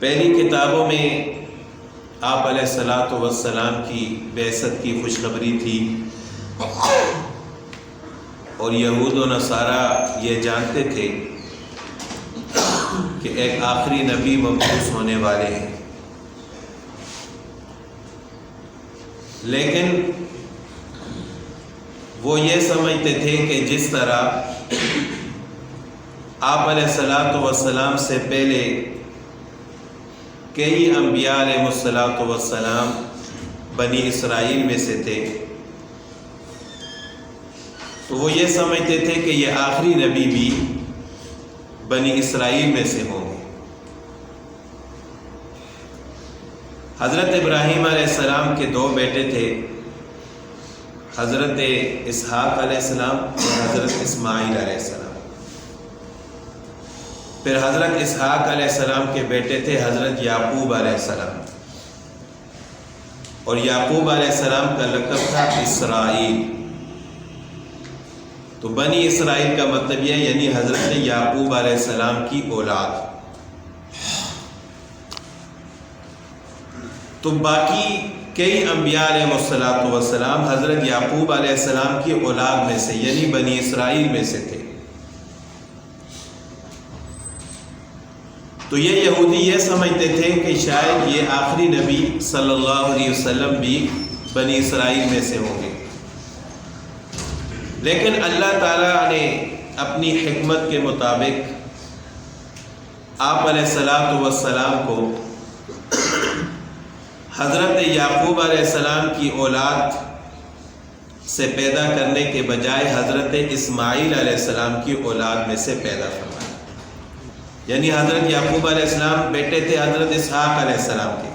پہلی کتابوں میں آپ علیہ الصلاۃ والسلام کی بعثت کی خوشخبری تھی، اور یہود و نصارہ یہ جانتے تھے کہ ایک آخری نبی مبعوث ہونے والے ہیں، لیکن وہ یہ سمجھتے تھے کہ جس طرح آپ علیہ الصلاۃ والسلام سے پہلے کئی انبیاء علیہ الصلاۃ والسلام بنی اسرائیل میں سے تھے، تو وہ یہ سمجھتے تھے کہ یہ آخری نبی بھی بنی اسرائیل میں سے ہوں گے۔ حضرت ابراہیم علیہ السلام کے دو بیٹے تھے، حضرت اسحاق علیہ السلام اور حضرت اسماعیل علیہ السلام۔ پھر حضرت اسحاق علیہ السلام کے بیٹے تھے حضرت یعقوب علیہ السلام، اور یعقوب علیہ السلام کا لقب تھا اسرائیل۔ تو بنی اسرائیل کا مطلب یہ یعنی حضرت یعقوب علیہ السلام کی اولاد۔ تو باقی کئی انبیاء علیہ الصلاۃ والسلام حضرت یعقوب علیہ السلام کی اولاد میں سے یعنی بنی اسرائیل میں سے تھے۔ تو یہ یہودی یہ سمجھتے تھے کہ شاید یہ آخری نبی صلی اللہ علیہ وسلم بھی بنی اسرائیل میں سے ہوں گے، لیکن اللہ تعالیٰ نے اپنی حکمت کے مطابق آپ علیہ الصلاۃ والسلام کو حضرت یعقوب علیہ السلام کی اولاد سے پیدا کرنے کے بجائے حضرت اسماعیل علیہ السلام کی اولاد میں سے پیدا فرمایا، یعنی حضرت یعقوب علیہ السلام بیٹے تھے حضرت اسحاق علیہ السلام کے،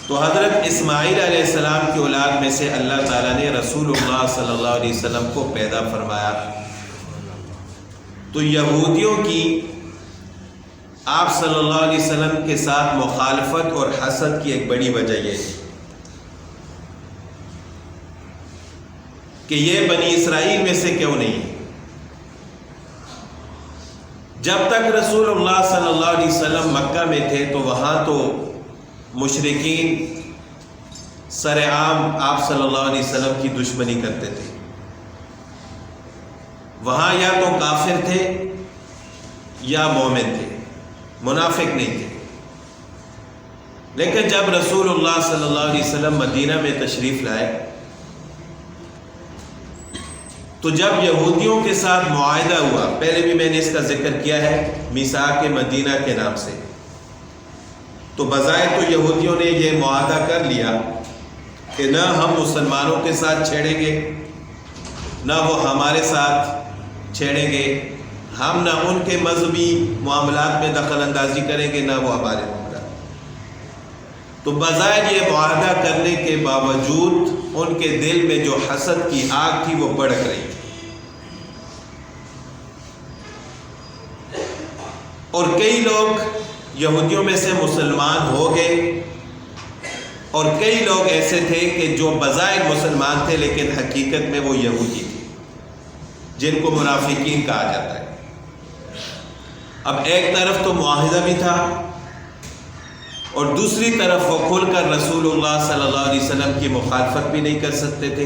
تو حضرت اسماعیل علیہ السلام کی اولاد میں سے اللہ تعالیٰ نے رسول اللہ صلی اللہ علیہ وسلم کو پیدا فرمایا۔ تو یہودیوں کی آپ صلی اللہ علیہ وسلم کے ساتھ مخالفت اور حسد کی ایک بڑی وجہ یہ ہے کہ یہ بنی اسرائیل میں سے کیوں نہیں ہے۔ جب تک رسول اللہ صلی اللہ علیہ وسلم مکہ میں تھے تو وہاں تو مشرکین سر عام آپ صلی اللہ علیہ وسلم کی دشمنی کرتے تھے، وہاں یا تو کافر تھے یا مومن تھے، منافق نہیں تھے۔ لیکن جب رسول اللہ صلی اللہ علیہ وسلم مدینہ میں تشریف لائے تو جب یہودیوں کے ساتھ معاہدہ ہوا، پہلے بھی میں نے اس کا ذکر کیا ہے میثاق مدینہ کے نام سے، تو بظاہر تو یہودیوں نے یہ معاہدہ کر لیا کہ نہ ہم مسلمانوں کے ساتھ چھیڑیں گے، نہ وہ ہمارے ساتھ چھیڑیں گے، ہم نہ ان کے مذہبی معاملات میں دخل اندازی کریں گے، نہ وہ ہمارے معاملات۔ تو بظاہر یہ معاہدہ کرنے کے باوجود ان کے دل میں جو حسد کی آگ تھی وہ بھڑک رہی تھی، اور کئی لوگ یہودیوں میں سے مسلمان ہو گئے، اور کئی لوگ ایسے تھے کہ جو بظاہر مسلمان تھے لیکن حقیقت میں وہ یہودی تھے، جن کو منافقین کہا جاتا ہے۔ اب ایک طرف تو معاہدہ بھی تھا اور دوسری طرف وہ کھل کر رسول اللہ صلی اللہ علیہ وسلم کی مخالفت بھی نہیں کر سکتے تھے۔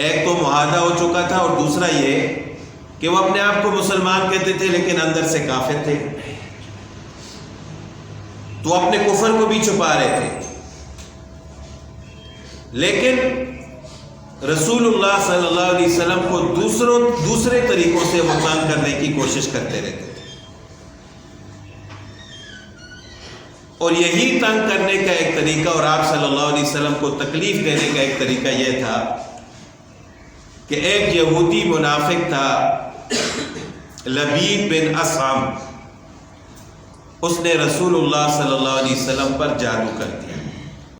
ایک تو معاہدہ ہو چکا تھا اور دوسرا یہ کہ وہ اپنے آپ کو مسلمان کہتے تھے لیکن اندر سے کافر تھے، تو اپنے کفر کو بھی چھپا رہے تھے، لیکن رسول اللہ صلی اللہ علیہ وسلم کو دوسرے طریقوں سے وہ تنگ کرنے کی کوشش کرتے رہتے تھے، اور یہی تنگ کرنے کا ایک طریقہ اور آپ صلی اللہ علیہ وسلم کو تکلیف دینے کا ایک طریقہ یہ تھا کہ ایک یہودی منافق تھا لبید بن اسعم، اس نے رسول اللہ صلی اللہ علیہ وسلم پر جادو کر دیا۔